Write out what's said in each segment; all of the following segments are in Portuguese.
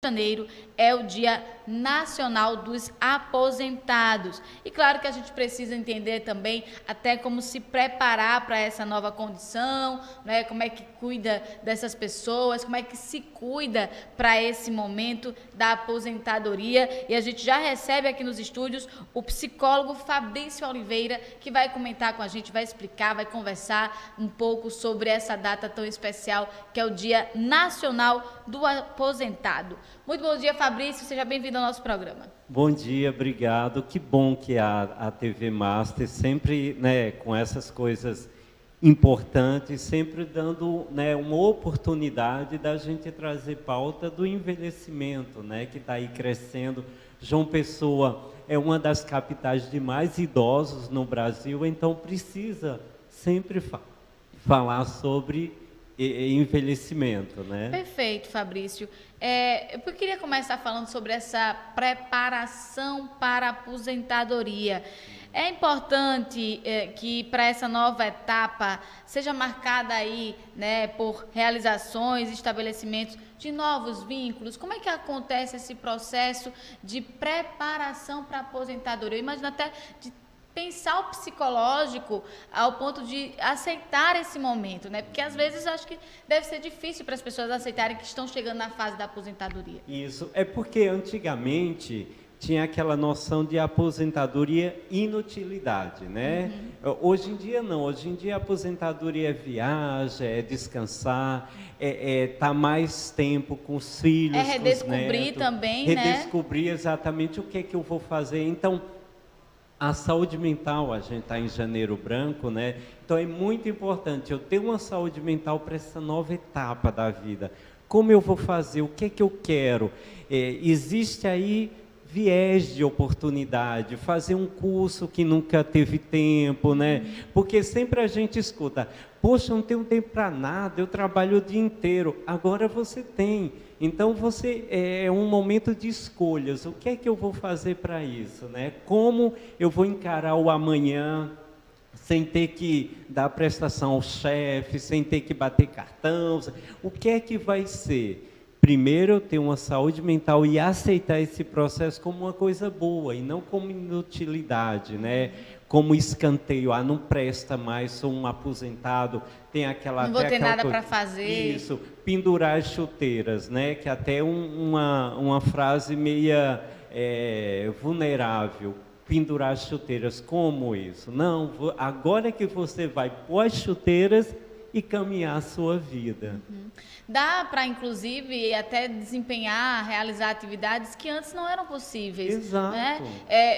Janeiro é o Dia Nacional dos Aposentados. E claro que a gente precisa entender também até como se preparar para essa nova condição, né? Como é que cuida dessas pessoas, como é que se cuida para esse momento da aposentadoria. E a gente já recebe aqui nos estúdios o psicólogo Fabrício Oliveira, que vai comentar com a gente, vai explicar, vai conversar um pouco sobre essa data tão especial, que é o Dia Nacional do Aposentado. Muito bom dia, Fabrício. Seja bem-vindo ao nosso programa. Bom dia, obrigado. Que bom que a TV Master sempre, né, com essas coisas importantes, sempre dando, né, uma oportunidade da gente trazer pauta do envelhecimento, né, que está aí crescendo. João Pessoa é uma das capitais de mais idosos no Brasil, então precisa sempre falar sobre envelhecimento, né? Perfeito, Fabrício. Eu queria começar falando sobre essa preparação para a aposentadoria. É importante que para essa nova etapa seja marcada aí, né, por realizações, estabelecimentos de novos vínculos. Como é que acontece esse processo de preparação para a aposentadoria? Eu imagino até de pensar o psicológico ao ponto de aceitar esse momento, né? Porque às vezes eu acho que deve ser difícil para as pessoas aceitarem que estão chegando na fase da aposentadoria. Isso, é porque antigamente tinha aquela noção de aposentadoria inutilidade, né? Hoje em dia não, hoje em dia a aposentadoria é viagem, é descansar, tá mais tempo com os filhos, É redescobrir com os netos, também, redescobrir exatamente o que é que eu vou fazer. Então, a saúde mental, a gente está em Janeiro Branco, né? Então é muito importante eu ter uma saúde mental para essa nova etapa da vida. Como eu vou fazer? O que é que eu quero? Existe aí viés de oportunidade, fazer um curso que nunca teve tempo, né? Porque sempre a gente escuta, poxa, não tenho tempo para nada, eu trabalho o dia inteiro. Agora você tem. Então você é um momento de escolhas. O que é que eu vou fazer para isso, né? Como eu vou encarar o amanhã sem ter que dar prestação ao chefe, sem ter que bater cartão? O que é que vai ser? Primeiro, eu ter uma saúde mental e aceitar esse processo como uma coisa boa e não como inutilidade, né? Como escanteio, não presta mais, sou um aposentado, tem aquela... Não vou ter nada para fazer. Isso, pendurar as chuteiras, né? Que até uma frase meia vulnerável, pendurar as chuteiras, como isso? Não, agora que você vai pôr as chuteiras e caminhar a sua vida. Dá para, inclusive, até desempenhar, realizar atividades que antes não eram possíveis. Exato. Né?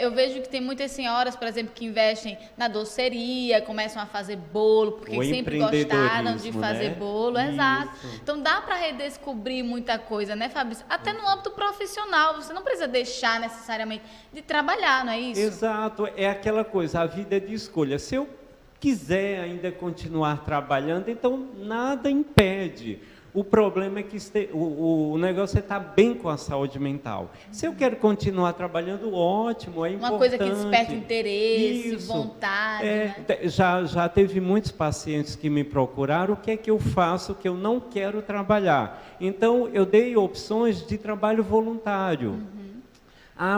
Eu vejo que tem muitas senhoras, por exemplo, que investem na doceria, começam a fazer bolo, porque O sempre gostaram de empreendedorismo, fazer né? bolo. Isso. Exato. Então dá para redescobrir muita coisa, né, Fabrício? Até no âmbito profissional, você não precisa deixar necessariamente de trabalhar, não é isso? Exato, é aquela coisa, a vida é de escolha. Se eu quiser ainda continuar trabalhando, então nada impede. O problema é que o negócio é estar bem com a saúde mental. Se eu quero continuar trabalhando, ótimo, é importante. Uma coisa que desperta interesse, Isso. vontade. Né? Já teve muitos pacientes que me procuraram, o que é que eu faço que eu não quero trabalhar? Então, eu dei opções de trabalho voluntário.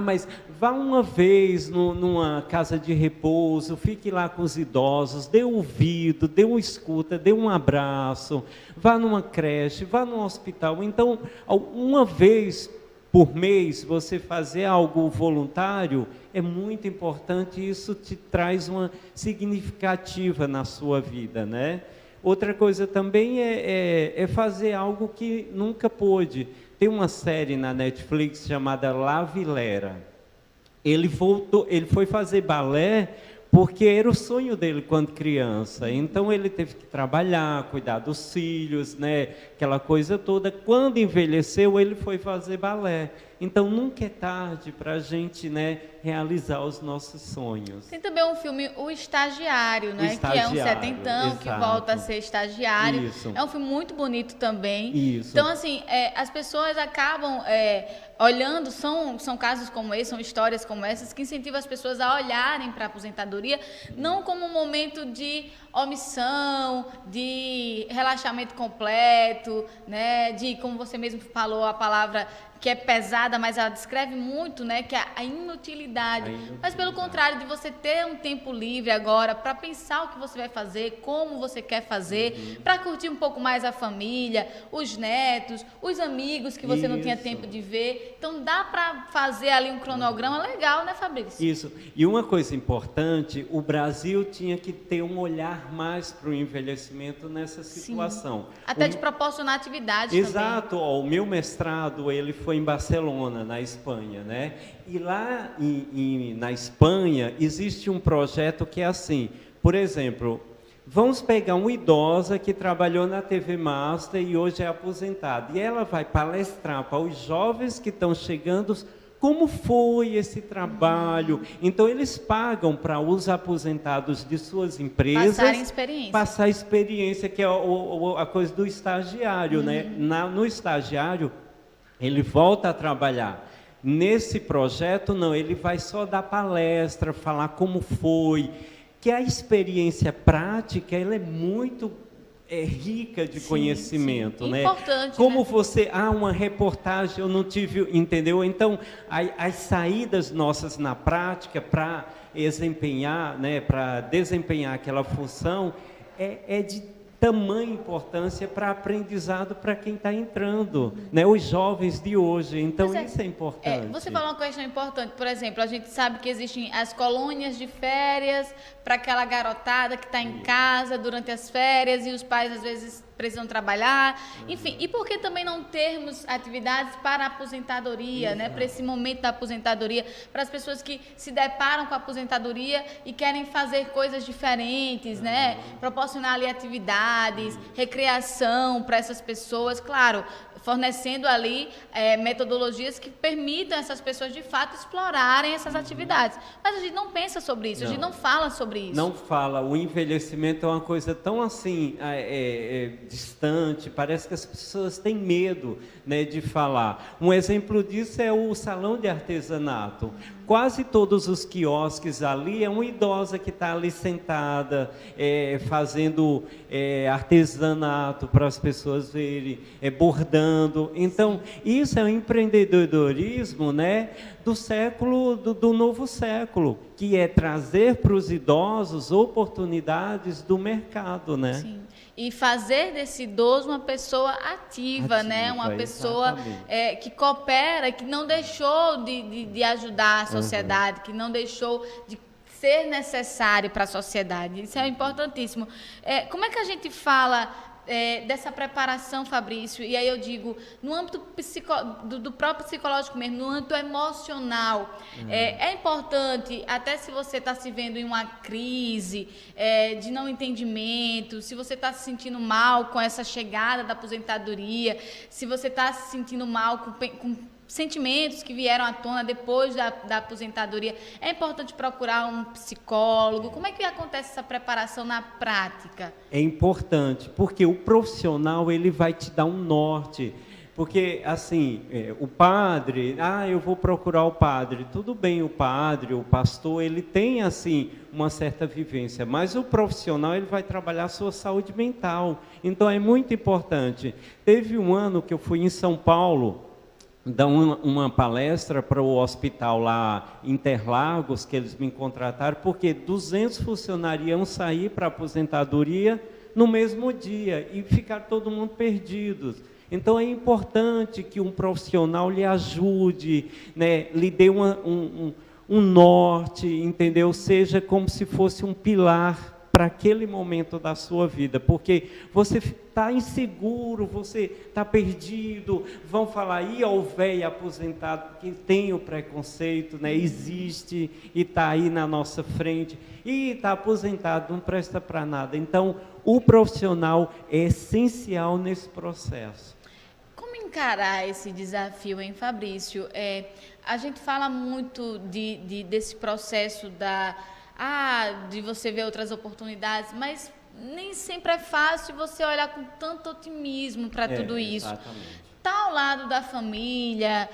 Mas vá uma vez numa casa de repouso, fique lá com os idosos, dê ouvido, dê uma escuta, dê um abraço, vá numa creche, vá num hospital. Então, uma vez por mês, você fazer algo voluntário é muito importante e isso te traz uma significativa na sua vida, né? Outra coisa também é fazer algo que nunca pôde. Tem uma série na Netflix chamada La Vilera. Ele foi fazer balé porque era o sonho dele quando criança. Então ele teve que trabalhar, cuidar dos filhos, né? Aquela coisa toda. Quando envelheceu, ele foi fazer balé. Então nunca é tarde para a gente, né, realizar os nossos sonhos. Tem também um filme, O Estagiário, né? Que é um setentão, exato. que volta a ser estagiário. Isso. É um filme muito bonito também. Isso. Então, assim, as pessoas acabam olhando, são casos como esse, são histórias como essas, que incentivam as pessoas a olharem para a aposentadoria, não como um momento de omissão, de relaxamento completo, né? De, como você mesmo falou, a palavra que é pesada, mas ela descreve muito, né, que é a inutilidade. Mas pelo contrário, de você ter um tempo livre agora para pensar o que você vai fazer, como você quer fazer, para curtir um pouco mais a família, os netos, os amigos que você não tinha tempo de ver. Então dá para fazer ali um cronograma legal, né, Fabrício? Isso. E uma coisa importante, o Brasil tinha que ter um olhar mais para o envelhecimento nessa situação. Sim. Até de proporcionar atividade Exato. também. Ó, o meu mestrado, ele foi em Barcelona, na Espanha, né? E lá na Espanha existe um projeto que é assim, por exemplo, vamos pegar uma idosa que trabalhou na TV Master e hoje é aposentada, e ela vai palestrar para os jovens que estão chegando como foi esse trabalho. Então eles pagam para os aposentados de suas empresas passar experiência, que é a coisa do estagiário, né? No estagiário ele volta a trabalhar. Nesse projeto, não, ele vai só dar palestra, falar como foi, que a experiência prática, ela é muito rica de conhecimento, né? Importante, como né? você, uma reportagem, eu não tive, entendeu? Então, as saídas nossas na prática para desempenhar, né, para desempenhar aquela função, é de tamanha importância para aprendizado para quem está entrando, né? Os jovens de hoje. Então, isso é importante. Você falou uma questão importante. Por exemplo, a gente sabe que existem as colônias de férias para aquela garotada que está em casa durante as férias e os pais, às vezes, precisam trabalhar. Enfim, e por que também não termos atividades para a aposentadoria, né? Para esse momento da aposentadoria, para as pessoas que se deparam com a aposentadoria e querem fazer coisas diferentes, né? Proporcionar ali atividades, recreação para essas pessoas, claro, fornecendo ali metodologias que permitam essas pessoas de fato explorarem essas atividades. Mas a gente não pensa sobre isso, a gente não fala sobre isso. Não fala. O envelhecimento é uma coisa tão assim distante, parece que as pessoas têm medo, né, de falar. Um exemplo disso é o salão de artesanato. Quase todos os quiosques ali é uma idosa que está ali sentada, fazendo artesanato para as pessoas verem, bordando. Então, isso é um empreendedorismo, né, do novo século, que é trazer para os idosos oportunidades do mercado, né? Sim. E fazer desse idoso uma pessoa ativa, né? Uma pessoa que coopera, que não deixou de ajudar a sociedade, que não deixou de ser necessário para a sociedade. Isso é importantíssimo. Como é que a gente fala dessa preparação, Fabrício? E aí eu digo, no âmbito do próprio psicológico mesmo, no âmbito emocional, é importante, até se você está se vendo em uma crise de não entendimento, se você está se sentindo mal com essa chegada da aposentadoria, se você está se sentindo mal com sentimentos que vieram à tona depois da aposentadoria, é importante procurar um psicólogo. Como é que acontece essa preparação na prática? É importante, porque o profissional, ele vai te dar um norte. Porque, assim, o padre, eu vou procurar o padre. Tudo bem, o padre, o pastor, ele tem, assim, uma certa vivência. Mas o profissional, ele vai trabalhar a sua saúde mental. Então, é muito importante. Teve um ano que eu fui em São Paulo, dar uma palestra para o hospital lá em Interlagos, que eles me contrataram, porque 200 funcionários iam sair para a aposentadoria no mesmo dia e ficar todo mundo perdidos. Então é importante que um profissional lhe ajude, né, lhe dê um norte, entendeu? Seja como se fosse um pilar para aquele momento da sua vida, porque você está inseguro, você está perdido, vão falar, ó, o velho aposentado, que tem o preconceito, né? Existe e está aí na nossa frente, e está aposentado, não presta para nada. Então, o profissional é essencial nesse processo. Como encarar esse desafio, hein, Fabrício? A gente fala muito desse processo de você ver outras oportunidades, mas nem sempre é fácil você olhar com tanto otimismo para tudo isso. Exatamente. Estar ao lado da família,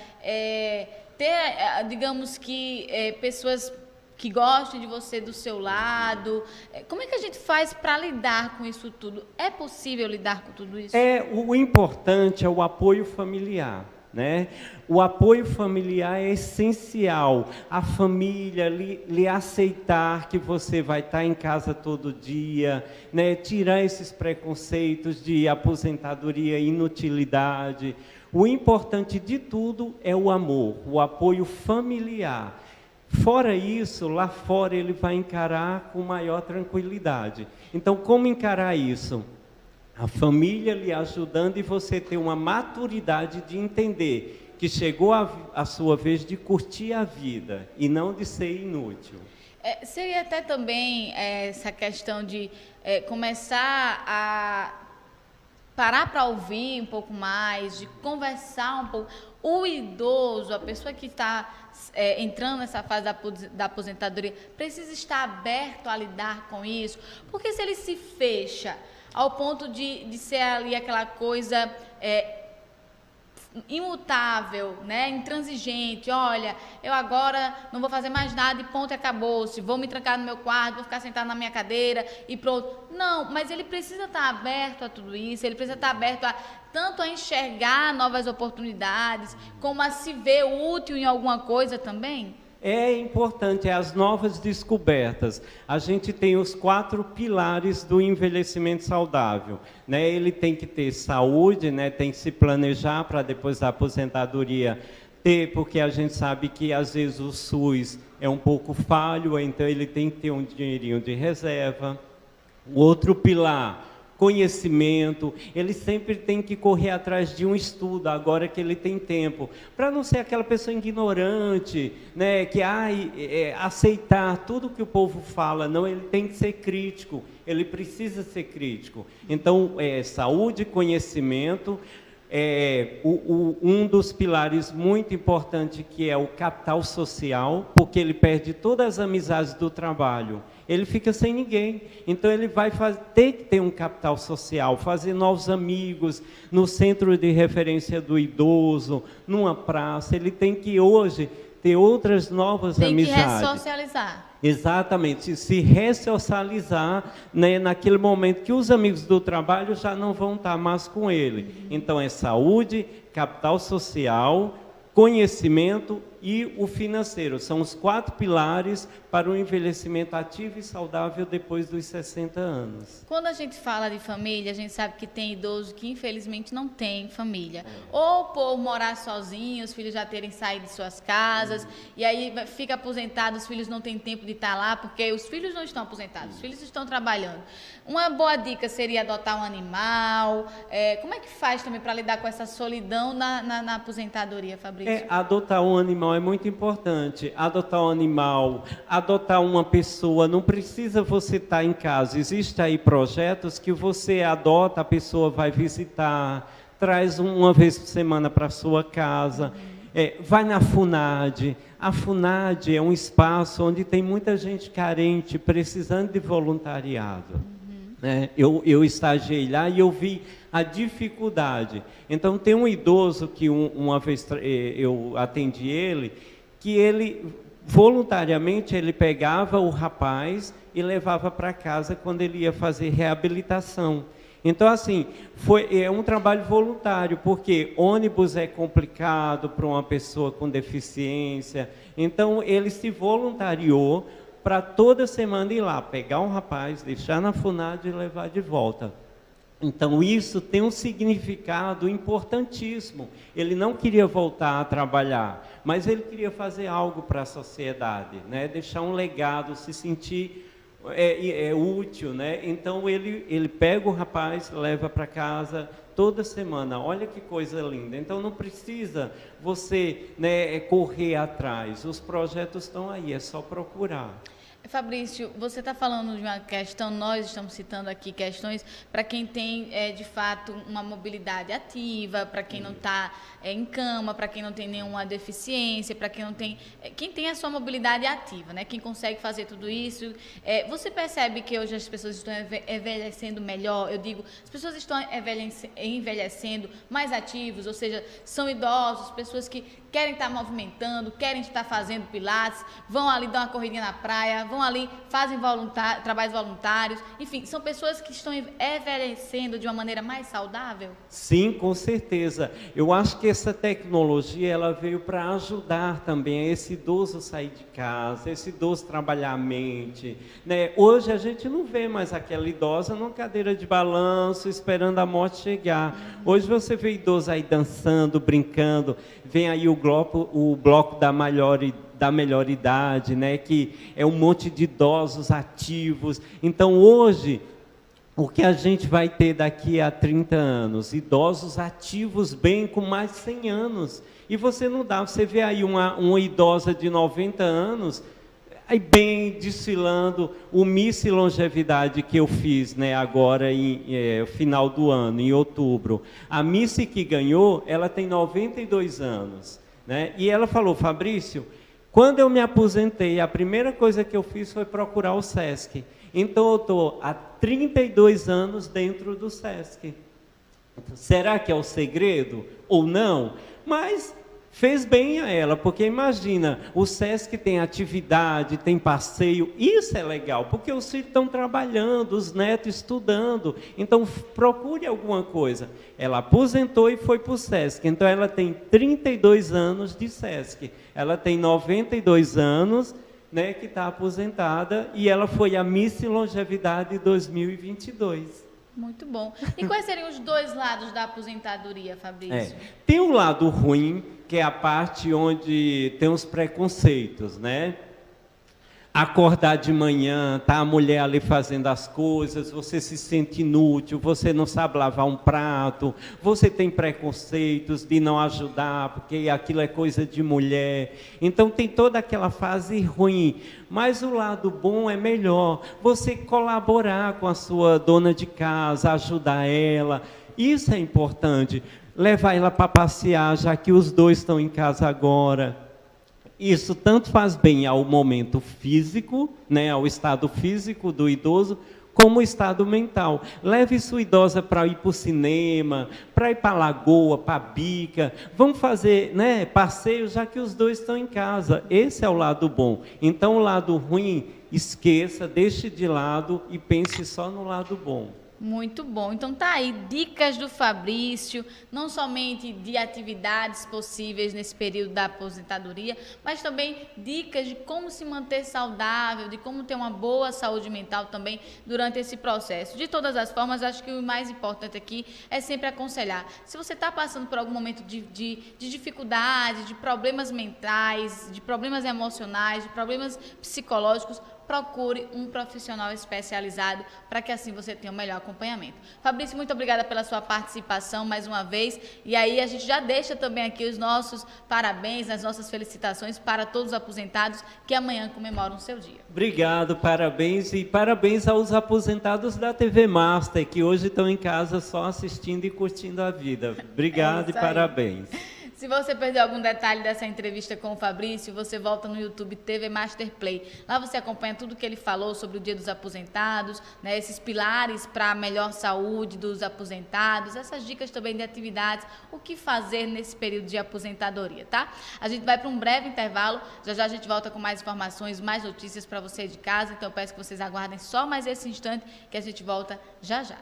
ter, digamos que, pessoas que gostem de você do seu lado. Como é que a gente faz para lidar com isso tudo? É possível lidar com tudo isso? O importante é o apoio familiar, né? O apoio familiar é essencial. A família lhe aceitar que você vai estar em casa todo dia, né? Tirar esses preconceitos de aposentadoria e inutilidade. O importante de tudo é o amor, o apoio familiar. Fora isso, lá fora ele vai encarar com maior tranquilidade. Então, como encarar isso? A família lhe ajudando e você ter uma maturidade de entender que chegou a sua vez de curtir a vida e não de ser inútil. Seria até também essa questão de começar a parar para ouvir um pouco mais, de conversar um pouco. O idoso, a pessoa que está entrando nessa fase da aposentadoria, precisa estar aberto a lidar com isso, porque se ele se fecha ao ponto de ser ali aquela coisa imutável, né, intransigente, olha, eu agora não vou fazer mais nada e ponto, acabou-se, vou me trancar no meu quarto, vou ficar sentado na minha cadeira e pronto. Não, mas ele precisa estar aberto a tudo isso, ele precisa estar aberto tanto a enxergar novas oportunidades, como a se ver útil em alguma coisa também. É importante, as novas descobertas. A gente tem os 4 pilares do envelhecimento saudável, né? Ele tem que ter saúde, né? Tem que se planejar para depois da aposentadoria ter, porque a gente sabe que às vezes o SUS é um pouco falho, então ele tem que ter um dinheirinho de reserva. O outro pilar, conhecimento, ele sempre tem que correr atrás de um estudo, agora que ele tem tempo, para não ser aquela pessoa ignorante, né, que aceitar tudo que o povo fala. Não, ele tem que ser crítico, ele precisa ser crítico. Então, saúde e conhecimento, um dos pilares muito importante, que é o capital social, porque ele perde todas as amizades do trabalho, ele fica sem ninguém. Então ele vai ter que ter um capital social, fazer novos amigos no centro de referência do idoso, numa praça. Ele tem que hoje ter outras novas amizades. Tem que ressocializar. Exatamente, se ressocializar, né, naquele momento que os amigos do trabalho já não vão estar mais com ele. Então é saúde, capital social, conhecimento e o financeiro. São os 4 pilares para o envelhecimento ativo e saudável depois dos 60 anos. Quando a gente fala de família, a gente sabe que tem idoso que infelizmente não tem família. Ou por morar sozinho, os filhos já terem saído de suas casas, e aí fica aposentado, os filhos não têm tempo de estar lá, porque os filhos não estão aposentados, os filhos estão trabalhando. Uma boa dica seria adotar um animal. Como é que faz também para lidar com essa solidão na aposentadoria, Fabrício? Adotar um animal é muito importante. Adotar um animal, adotar uma pessoa, não precisa você estar em casa. Existem aí projetos que você adota, a pessoa vai visitar, traz uma vez por semana para a sua casa. Vai na FUNAD. A FUNAD é um espaço onde tem muita gente carente, precisando de voluntariado. Eu estagiei lá e eu vi a dificuldade. Então, tem um idoso que uma vez eu atendi ele, que ele, voluntariamente, ele pegava o rapaz e levava para casa quando ele ia fazer reabilitação. Então, assim, é um trabalho voluntário, porque ônibus é complicado para uma pessoa com deficiência. Então, ele se voluntariou para toda semana ir lá, pegar um rapaz, deixar na FUNAD e levar de volta. Então, isso tem um significado importantíssimo. Ele não queria voltar a trabalhar, mas ele queria fazer algo para a sociedade, né? Deixar um legado, se sentir útil, né? Então, ele pega o rapaz, leva para casa toda semana. Olha que coisa linda. Então, não precisa você, né, correr atrás. Os projetos estão aí, é só procurar. Fabrício, você está falando de uma questão, nós estamos citando aqui questões para quem tem, de fato, uma mobilidade ativa, para quem não está em cama, para quem não tem nenhuma deficiência, para quem não tem... quem tem a sua mobilidade ativa, né? Quem consegue fazer tudo isso. Você percebe que hoje as pessoas estão envelhecendo melhor? Eu digo, as pessoas estão envelhecendo mais ativos, ou seja, são idosos, pessoas que querem estar movimentando, querem estar fazendo pilates, vão ali dar uma corridinha na praia, vão ali, fazem trabalhos voluntários, enfim, são pessoas que estão envelhecendo de uma maneira mais saudável? Sim, com certeza. Eu acho que essa tecnologia ela veio para ajudar também esse idoso sair de casa, esse idoso trabalhar a mente, né? Hoje a gente não vê mais aquela idosa numa cadeira de balanço esperando a morte chegar. Hoje você vê idoso aí dançando, brincando, vem aí o bloco da melhor idade, né? Que é um monte de idosos ativos. Então hoje o que a gente vai ter daqui a 30 anos? Idosos ativos bem com mais de 100 anos. E você vê aí uma idosa de 90 anos, aí bem desfilando o Miss Longevidade que eu fiz, né, agora no final do ano, em outubro. A Miss que ganhou, ela tem 92 anos. Né? E ela falou, Fabrício, quando eu me aposentei, a primeira coisa que eu fiz foi procurar o SESC. Então eu estou há 32 anos dentro do SESC. Será que é o segredo ou não? Mas fez bem a ela, porque imagina, o SESC tem atividade, tem passeio, isso é legal, porque os filhos estão trabalhando, os netos estudando, então procure alguma coisa. Ela aposentou e foi para o SESC, então ela tem 32 anos de SESC, ela tem 92 anos, né, que está aposentada, e ela foi a Miss Longevidade 2022. Muito bom. E quais seriam os dois lados da aposentadoria, Fabrício? Tem um lado ruim, que é a parte onde tem os preconceitos, né? Acordar de manhã, tá a mulher ali fazendo as coisas, você se sente inútil, você não sabe lavar um prato, você tem preconceitos de não ajudar, porque aquilo é coisa de mulher. Então tem toda aquela fase ruim, mas o lado bom é melhor, você colaborar com a sua dona de casa, ajudar ela, isso é importante, levar ela para passear, já que os dois estão em casa agora. Isso tanto faz bem ao momento físico, né, ao estado físico do idoso, como o estado mental. Leve sua idosa para ir para o cinema, para ir para a lagoa, para a bica. Vamos fazer, né, passeio, já que os dois estão em casa. Esse é o lado bom. Então, o lado ruim, esqueça, deixe de lado e pense só no lado bom. Muito bom. Então tá aí dicas do Fabrício, não somente de atividades possíveis nesse período da aposentadoria, mas também dicas de como se manter saudável, de como ter uma boa saúde mental também durante esse processo. De todas as formas, acho que o mais importante aqui é sempre aconselhar. Se você está passando por algum momento de dificuldade, de problemas mentais, de problemas emocionais, de problemas psicológicos, procure um profissional especializado para que assim você tenha um melhor acompanhamento. Fabrício, muito obrigada pela sua participação mais uma vez. E aí a gente já deixa também aqui os nossos parabéns, as nossas felicitações para todos os aposentados que amanhã comemoram o seu dia. Obrigado, parabéns e parabéns aos aposentados da TV Master que hoje estão em casa só assistindo e curtindo a vida. Obrigado e parabéns. Se você perdeu algum detalhe dessa entrevista com o Fabrício, você volta no YouTube TV Master Play. Lá você acompanha tudo que ele falou sobre o Dia dos Aposentados, né, esses pilares para a melhor saúde dos aposentados, essas dicas também de atividades, o que fazer nesse período de aposentadoria, tá? A gente vai para um breve intervalo, já já a gente volta com mais informações, mais notícias para você de casa, então eu peço que vocês aguardem só mais esse instante que a gente volta já já.